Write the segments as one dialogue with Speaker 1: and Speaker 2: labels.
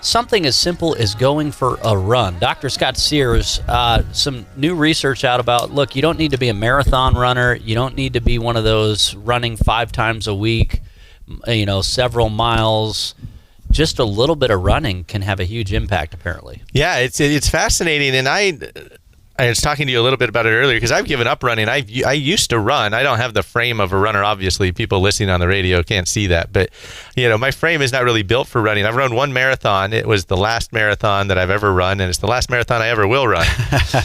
Speaker 1: something as simple as going for a run. Dr. Scott Sears, some new research out about, look, you don't need to be a marathon runner. You don't need to be one of those running 5 times a week, several miles. Just a little bit of running can have a huge impact, apparently.
Speaker 2: Yeah, it's fascinating, and I was talking to you a little bit about it earlier because I've given up running. I used to run. I don't have the frame of a runner, obviously. People listening on the radio can't see that. But, my frame is not really built for running. I've run one marathon. It was the last marathon that I've ever run, and it's the last marathon I ever will run.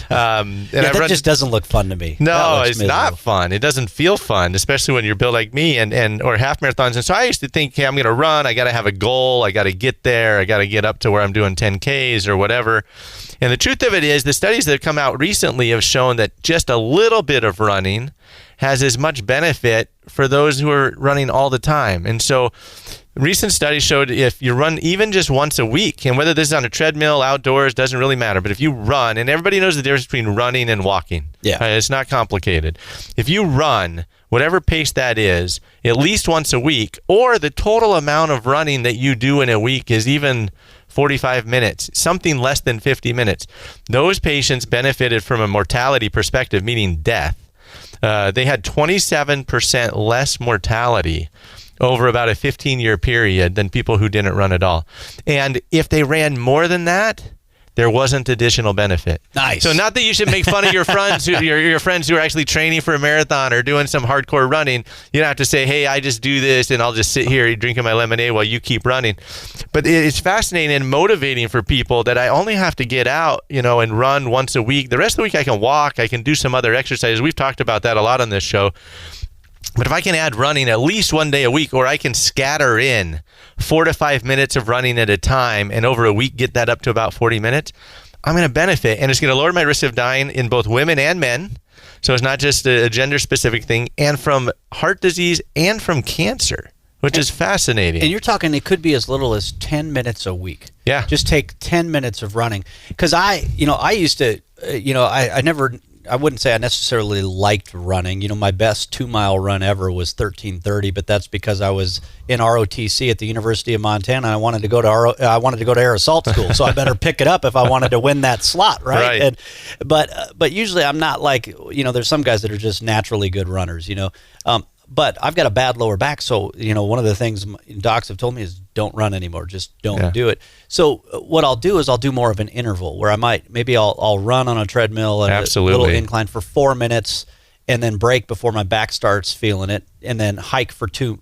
Speaker 1: That just doesn't look fun to me.
Speaker 2: No, it's not fun. It doesn't feel fun, especially when you're built like me or half marathons. And so I used to think, hey, I'm going to run. I got to have a goal. I got to get there. I got to get up to where I'm doing 10Ks or whatever. And the truth of it is, the studies that have come out recently have shown that just a little bit of running has as much benefit for those who are running all the time. And so recent studies showed if you run even just once a week, and whether this is on a treadmill, outdoors, doesn't really matter. But if you run, and everybody knows the difference between running and walking.
Speaker 1: Yeah.
Speaker 2: It's not complicated. If you run, whatever pace that is, at least once a week, or the total amount of running that you do in a week is even 45 minutes, something less than 50 minutes. Those patients benefited from a mortality perspective, meaning death. They had 27% less mortality over about a 15-year period than people who didn't run at all. And if they ran more than that, there wasn't additional benefit.
Speaker 1: Nice.
Speaker 2: So not that you should make fun of your friends your friends who are actually training for a marathon or doing some hardcore running. You don't have to say, hey, I just do this and I'll just sit here drinking my lemonade while you keep running. But it's fascinating and motivating for people that I only have to get out, and run once a week. The rest of the week I can walk, I can do some other exercises. We've talked about that a lot on this show. But if I can add running at least one day a week, or I can scatter in 4 to 5 minutes of running at a time and over a week get that up to about 40 minutes, I'm going to benefit. And it's going to lower my risk of dying in both women and men. So it's not just a gender-specific thing. And from heart disease and from cancer, which is fascinating.
Speaker 1: And you're talking it could be as little as 10 minutes a week.
Speaker 2: Yeah.
Speaker 1: Just take 10 minutes of running. Because I used to, I wouldn't say I necessarily liked running. My best 2-mile run ever was 13:30, but that's because I was in ROTC at the University of Montana. And I wanted to go to air assault school, so I better pick it up if I wanted to win that slot, right?
Speaker 2: Right.
Speaker 1: But usually I'm not like there's some guys that are just naturally good runners, But I've got a bad lower back, so one of the things docs have told me is don't run anymore. Just don't do it. So what I'll do is I'll do more of an interval where I'll run on a treadmill at a little incline for 4 minutes, and then break before my back starts feeling it, and then hike for 2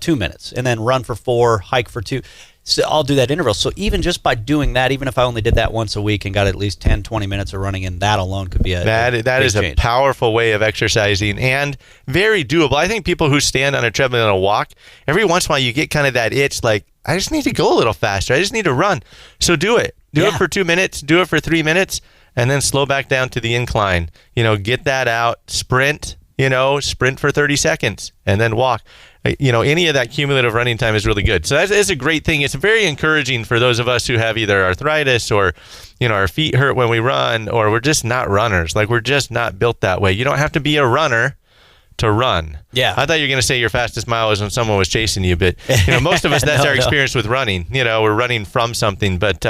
Speaker 1: minutes, and then run for 4, hike for 2. So I'll do that interval. So even just by doing that, even if I only did that once a week and got at least 10, 20 minutes of running in, that alone could be
Speaker 2: that is a powerful way of exercising and very doable. I think people who stand on a treadmill and a walk, every once in a while you get kind of that itch like, I just need to go a little faster. I just need to run. So do it. Do it for 2 minutes. Do it for 3 minutes, and then slow back down to the incline. Get that out. Sprint. Sprint for 30 seconds and then walk. Any of that cumulative running time is really good. So that's a great thing. It's very encouraging for those of us who have either arthritis or, our feet hurt when we run, or we're just not runners. Like, we're just not built that way. You don't have to be a runner to run.
Speaker 1: Yeah.
Speaker 2: I thought you were going to say your fastest mile was when someone was chasing you, but most of us, that's our experience with running. We're running from something, but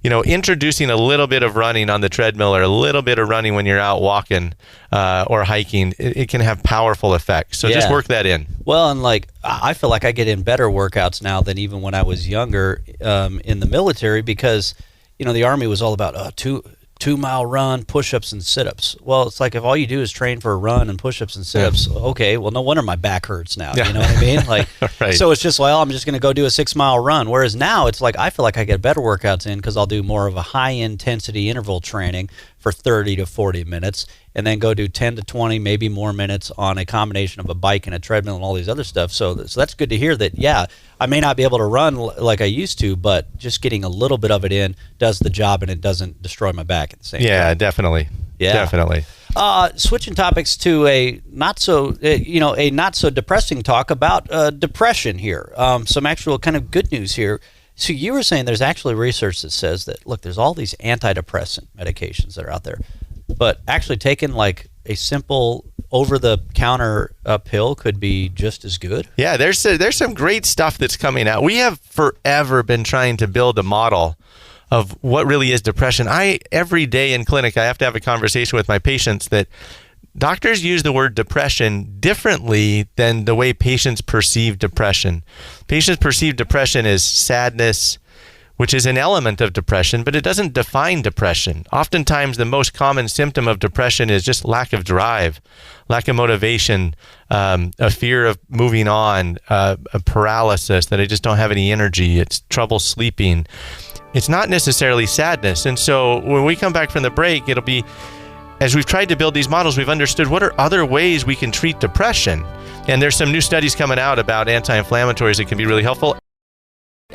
Speaker 2: introducing a little bit of running on the treadmill or a little bit of running when you're out walking or hiking, it can have powerful effects. So just work that in.
Speaker 1: Well, and I feel like I get in better workouts now than even when I was younger in the military, because the Army was all about 2-mile run, push-ups and sit-ups. Well, it's like if all you do is train for a run and push-ups and sit-ups, okay, well, no wonder my back hurts now. You know what I mean?
Speaker 2: Right.
Speaker 1: So it's just I'm just going to go do a 6-mile run. Whereas now it's like I feel like I get better workouts in because I'll do more of a high-intensity interval training for 30 to 40 minutes, and then go do 10 to 20, maybe more minutes on a combination of a bike and a treadmill and all these other stuff. So that's good to hear that, I may not be able to run like I used to, but just getting a little bit of it in does the job, and it doesn't destroy my back at the same time.
Speaker 2: Yeah, definitely.
Speaker 1: Yeah.
Speaker 2: Definitely.
Speaker 1: Switching topics to a not so depressing talk about depression here. Some actual kind of good news here. So you were saying there's actually research that says that, look, there's all these antidepressant medications that are out there, but actually taking like a simple over-the-counter pill could be just as good?
Speaker 2: Yeah, there's some great stuff that's coming out. We have forever been trying to build a model of what really is depression. Every day in clinic, I have to have a conversation with my patients that doctors use the word depression differently than the way patients perceive depression. Patients perceive depression as sadness, which is an element of depression, but it doesn't define depression. Oftentimes, the most common symptom of depression is just lack of drive, lack of motivation, a fear of moving on, a paralysis, that I just don't have any energy. It's trouble sleeping. It's not necessarily sadness. And so when we come back from the break, it'll be, as we've tried to build these models, we've understood what are other ways we can treat depression. And there's some new studies coming out about anti-inflammatories that can be really helpful.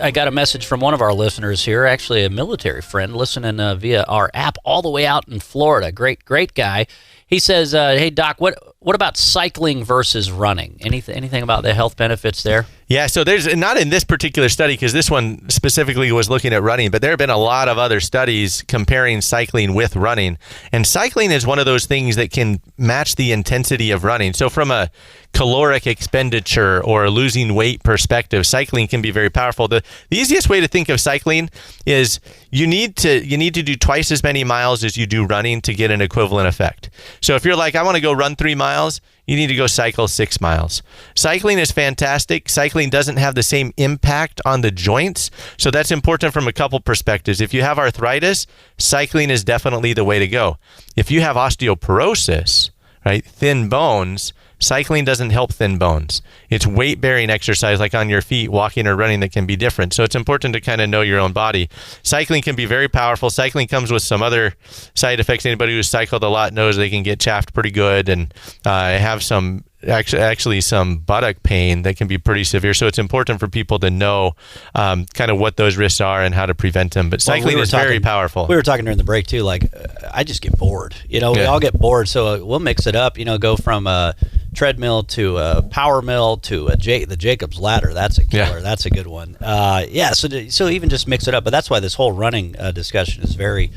Speaker 1: I got a message from one of our listeners here, actually a military friend, listening via our app all the way out in Florida. Great guy. He says, hey, Doc, what about cycling versus running? Anything about the health benefits there?
Speaker 2: Yeah, so there's not in this particular study, because this one specifically was looking at running, but there have been a lot of other studies comparing cycling with running. And cycling is one of those things that can match the intensity of running. So from a caloric expenditure or losing weight perspective, cycling can be very powerful. The easiest way to think of cycling is you need to do twice as many miles as you do running to get an equivalent effect. So if you're like, I want to go run 3 miles, you need to go cycle 6 miles. Cycling is fantastic. Cycling doesn't have the same impact on the joints. So that's important from a couple perspectives. If you have arthritis, cycling is definitely the way to go. If you have osteoporosis, right, thin bones, cycling doesn't help thin bones. It's weight-bearing exercise like on your feet, walking or running, that can be different. So it's important to kind of know your own body. Cycling can be very powerful. Cycling comes with some other side effects. Anybody who's cycled a lot knows they can get chaffed pretty good and have some actually some buttock pain that can be pretty severe. So it's important for people to know kind of what those risks are and how to prevent them. But cycling is very powerful.
Speaker 1: We were talking during the break too, like I just get bored. We all get bored. So we'll mix it up, go from a treadmill to a power mill to the Jacob's ladder. That's a killer. Yeah. That's a good one. So even just mix it up. But that's why this whole running discussion is very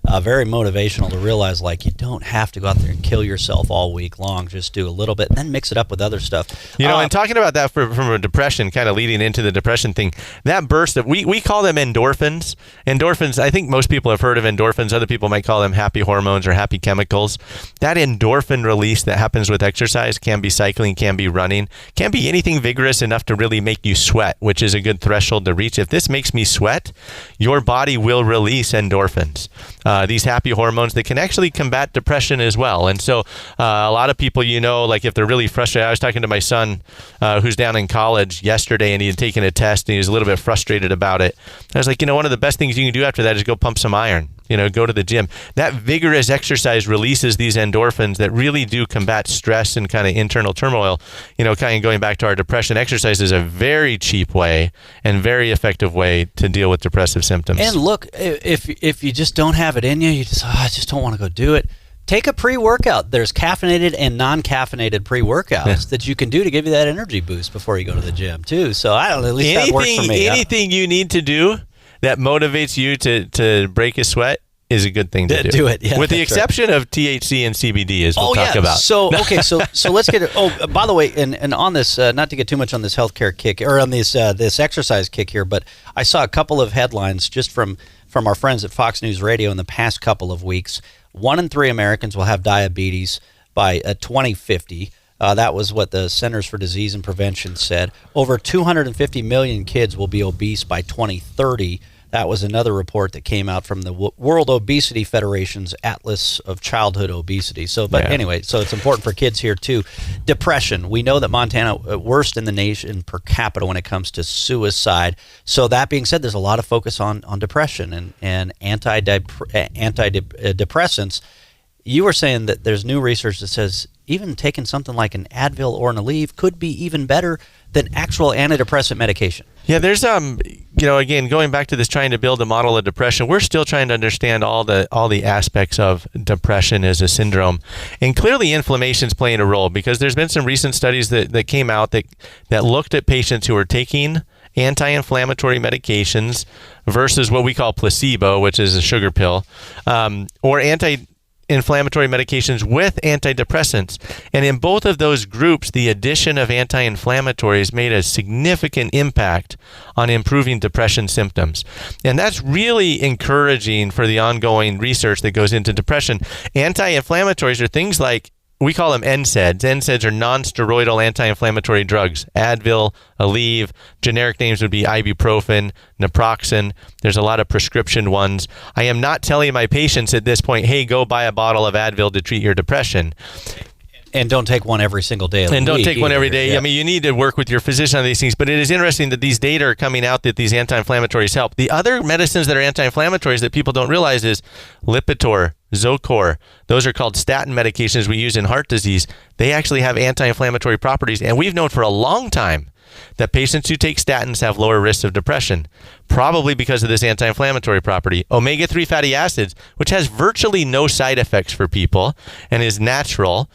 Speaker 1: motivational, to realize like you don't have to go out there and kill yourself all week long. Just do a little bit and then mix it up with other stuff.
Speaker 2: And talking about that from a depression, kind of leading into the depression thing, that burst of, we call them endorphins. Endorphins, I think most people have heard of endorphins. Other people might call them happy hormones or happy chemicals. That endorphin release that happens with exercise can be cycling, can be running, can be anything vigorous enough to really make you sweat, which is a good threshold to reach. If this makes me sweat, your body will release endorphins. These happy hormones that can actually combat depression as well. And so a lot of people, like if they're really frustrated, I was talking to my son who's down in college yesterday, and he had taken a test and he was a little bit frustrated about it. I was like, one of the best things you can do after that is go pump some iron. Go to the gym. That vigorous exercise releases these endorphins that really do combat stress and kind of internal turmoil. Kind of going back to our depression, exercise is a very cheap way and very effective way to deal with depressive symptoms.
Speaker 1: And look, if you just don't have it in you, I just don't want to go do it. Take a pre-workout. There's caffeinated and non-caffeinated pre-workouts that you can do to give you that energy boost before you go to the gym too. So I don't know, at least that works for me.
Speaker 2: Anything you need to do that motivates you to break a sweat is a good thing to do.
Speaker 1: Do it, yeah.
Speaker 2: With the exception of THC and CBD, as we'll talk about.
Speaker 1: So let's get it. Oh, by the way, and on this, not to get too much on this healthcare kick or on this exercise kick here, but I saw a couple of headlines just from our friends at Fox News Radio in the past couple of weeks. 1 in 3 Americans will have diabetes by 2050. That was what the Centers for Disease and Prevention said. Over 250 million kids will be obese by 2030. That was another report that came out from the World Obesity Federation's Atlas of Childhood Obesity. Anyway, so it's important for kids here too. Depression. We know that Montana worst in the nation per capita when it comes to suicide. So that being said, there's a lot of focus on depression and antidepressants. You were saying that there's new research that says even taking something like an Advil or an Aleve could be even better than actual antidepressant medication.
Speaker 2: Yeah, there's again, going back to this, trying to build a model of depression, we're still trying to understand all the aspects of depression as a syndrome. And clearly inflammation's playing a role, because there's been some recent studies that came out that looked at patients who are taking anti-inflammatory medications versus what we call placebo, which is a sugar pill, or inflammatory medications with antidepressants. And in both of those groups, the addition of anti-inflammatories made a significant impact on improving depression symptoms. And that's really encouraging for the ongoing research that goes into depression. Anti-inflammatories are things like, we call them NSAIDs. NSAIDs are non-steroidal anti-inflammatory drugs. Advil, Aleve, generic names would be ibuprofen, naproxen. There's a lot of prescription ones. I am not telling my patients at this point, hey, go buy a bottle of Advil to treat your depression.
Speaker 1: And don't take one every single day.
Speaker 2: And don't take one every day. Yeah. I mean, you need to work with your physician on these things, but it is interesting that these data are coming out that these anti-inflammatories help. The other medicines that are anti-inflammatories that people don't realize is Lipitor, Zocor. Those are called statin medications we use in heart disease. They actually have anti-inflammatory properties, and we've known for a long time that patients who take statins have lower risks of depression, probably because of this anti-inflammatory property. Omega-3 fatty acids, which has virtually no side effects for people and is natural,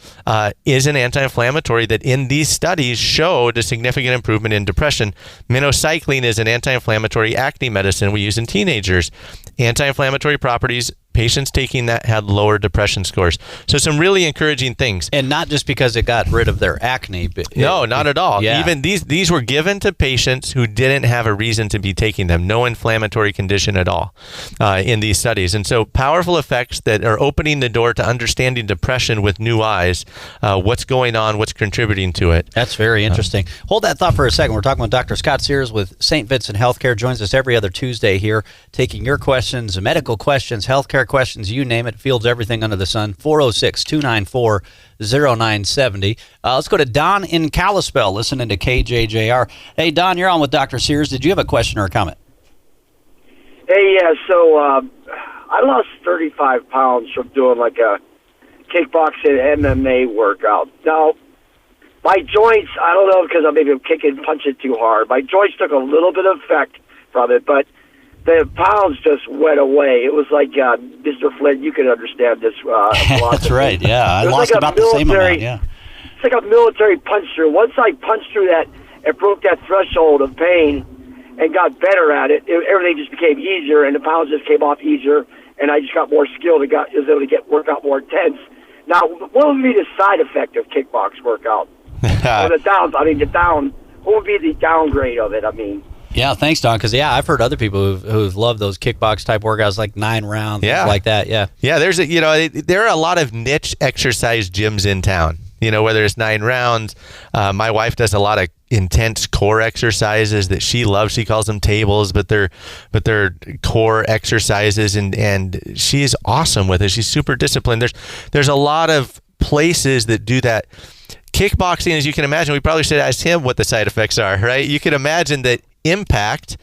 Speaker 2: is an anti-inflammatory that in these studies showed a significant improvement in depression. Minocycline is an anti-inflammatory acne medicine we use in teenagers. Anti-inflammatory properties, patients taking that had lower depression scores. So some really encouraging things.
Speaker 1: And not just because it got rid of their acne. But
Speaker 2: no, not at all.
Speaker 1: Yeah.
Speaker 2: Even these were given to patients who didn't have a reason to be taking them. No inflammatory condition at all in these studies. And so powerful effects that are opening the door to understanding depression with new eyes, what's going on, what's contributing to it.
Speaker 1: That's very interesting. Hold that thought for a second. We're talking with Dr. Scott Sears with St. Vincent Healthcare. Joins us every other Tuesday here, taking your questions, medical questions, healthcare questions, you name it, fields everything under the sun. 406-294-0970. Let's go to Don in Kalispell, listening to KJJR. Hey, Don, you're on with Dr. Sears. Did you have a question or a comment?
Speaker 3: Hey, yeah, so I lost 35 pounds from doing like a kickboxing MMA workout. Now, my joints, I don't know because I'm maybe kicking, punching too hard. My joints took a little bit of effect from it, but the pounds just went away. It was like, Mr. Flint, you can understand this.
Speaker 1: That's right, yeah. I lost like about the same amount, yeah.
Speaker 3: It's like a military punch through. Once I punched through that, it broke that threshold of pain and got better at it. Everything just became easier, and the pounds just came off easier, and I just got more skilled and was able to work out more intense. Now, what would be the side effect of kickbox workout? Or what would be the downgrade of it, I mean?
Speaker 1: Yeah, thanks, Don. Because I've heard other people who've loved those kickbox type workouts, like 9 rounds, things like that. Yeah,
Speaker 2: there are a lot of niche exercise gyms in town. Whether it's 9 rounds. My wife does a lot of intense core exercises that she loves. She calls them tables, but they're core exercises, and she's awesome with it. She's super disciplined. There's a lot of places that do that. Kickboxing, as you can imagine, we probably should ask him what the side effects are, right? You can imagine that impact,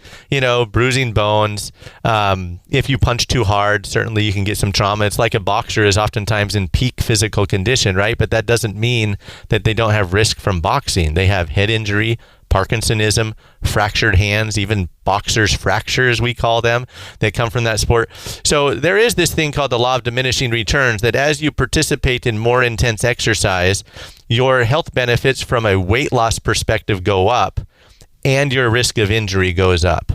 Speaker 2: bruising bones. If you punch too hard, certainly you can get some trauma. It's like a boxer is oftentimes in peak physical condition, right? But that doesn't mean that they don't have risk from boxing. They have head injury, Parkinsonism, fractured hands, even boxers' fractures, we call them, that come from that sport. So there is this thing called the law of diminishing returns, that as you participate in more intense exercise, your health benefits from a weight loss perspective go up, and your risk of injury goes up.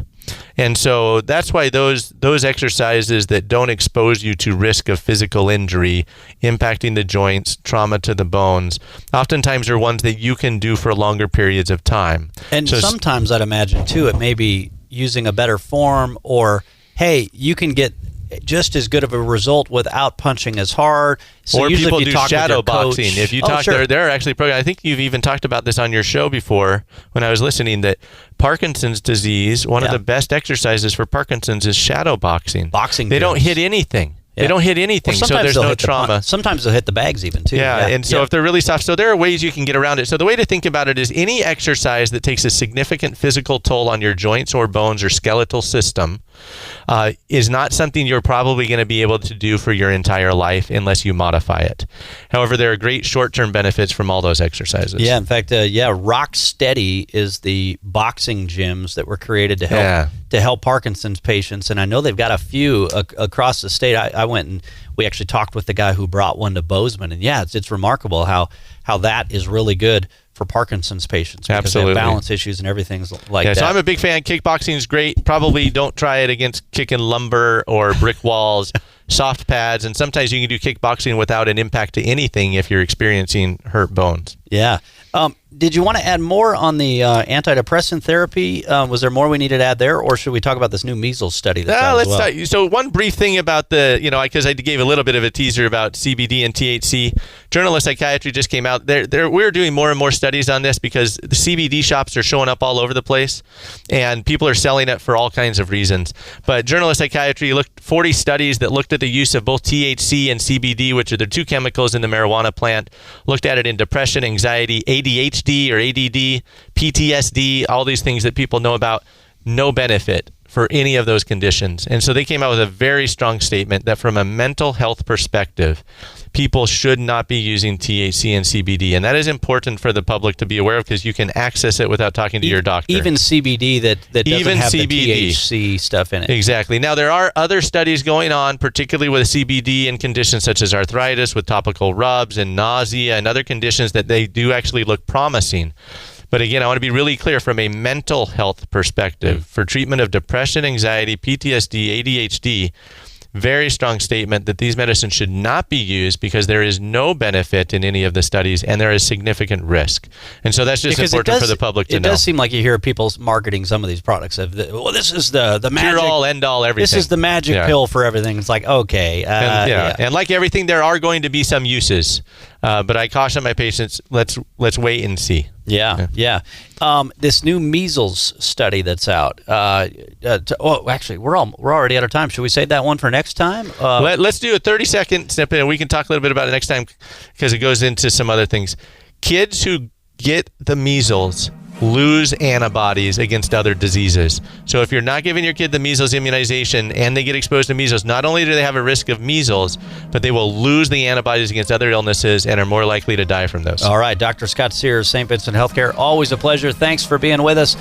Speaker 2: And so that's why those exercises that don't expose you to risk of physical injury, impacting the joints, trauma to the bones, oftentimes are ones that you can do for longer periods of time.
Speaker 1: And so sometimes I'd imagine, too, it may be using a better form, or, hey, you can get just as good of a result without punching as hard. So
Speaker 2: or people do shadow
Speaker 1: boxing.
Speaker 2: If you talk, there are actually programs. I think you've even talked about this on your show before when I was listening, that Parkinson's disease, one of the best exercises for Parkinson's is shadow boxing. They don't hit anything. They don't hit anything, so there's no trauma.
Speaker 1: Sometimes they'll hit the bags even, too.
Speaker 2: Yeah, and so if they're really soft, so there are ways you can get around it. So the way to think about it is any exercise that takes a significant physical toll on your joints or bones or skeletal system is not something you're probably going to be able to do for your entire life unless you modify it. However, there are great short-term benefits from all those exercises.
Speaker 1: Yeah, in fact, Rock Steady is the boxing gyms that were created to help Parkinson's patients, and I know they've got a few across the state. I went and we actually talked with the guy who brought one to Bozeman, and it's remarkable how that is really good for Parkinson's patients, because
Speaker 2: Absolutely.
Speaker 1: they have balance issues and everything like that.
Speaker 2: So I'm a big fan. Kickboxing is great. Probably don't try it against kicking lumber or brick walls. soft pads, and sometimes you can do kickboxing without an impact to anything if you're experiencing hurt bones.
Speaker 1: Yeah. Did you want to add more on the antidepressant therapy? Was there more we needed to add there, or should we talk about this new measles study that's out as well?
Speaker 2: Let's start. So one brief thing about because I gave a little bit of a teaser about CBD and THC. Journal of Psychiatry just came out. We're doing more and more studies on this because the CBD shops are showing up all over the place, and people are selling it for all kinds of reasons. But Journal of Psychiatry looked 40 studies that looked at the use of both THC and CBD, which are the two chemicals in the marijuana plant. Looked at it in depression, anxiety, ADHD or ADD, PTSD, all these things that people know about. No benefit for any of those conditions. And so they came out with a very strong statement that from a mental health perspective, people should not be using THC and CBD. And that is important for the public to be aware of because you can access it without talking to your doctor.
Speaker 1: Even CBD that doesn't
Speaker 2: Even
Speaker 1: have
Speaker 2: CBD.
Speaker 1: the THC stuff in it.
Speaker 2: Exactly. Now, there are other studies going on, particularly with CBD and conditions such as arthritis, with topical rubs and nausea and other conditions that they do actually look promising. But again, I want to be really clear from a mental health perspective for treatment of depression, anxiety, PTSD, ADHD, very strong statement that these medicines should not be used because there is no benefit in any of the studies and there is significant risk. And so that's just important for the public to know.
Speaker 1: It does seem like you hear people marketing some of these products. This is the magic.
Speaker 2: Cure-all, end-all, everything.
Speaker 1: This is the magic pill for everything. It's like, okay.
Speaker 2: And like everything, there are going to be some uses. But I caution my patients, let's wait and see.
Speaker 1: Yeah. This new measles study that's out. Actually, we're already out of time. Should we save that one for next time?
Speaker 2: Let's do a 30-second snippet, and we can talk a little bit about it next time because it goes into some other things. Kids who get the measles lose antibodies against other diseases. So if you're not giving your kid the measles immunization and they get exposed to measles, not only do they have a risk of measles, but they will lose the antibodies against other illnesses and are more likely to die from those.
Speaker 1: All right, Dr. Scott Sears, St. Vincent Healthcare. Always a pleasure. Thanks for being with us.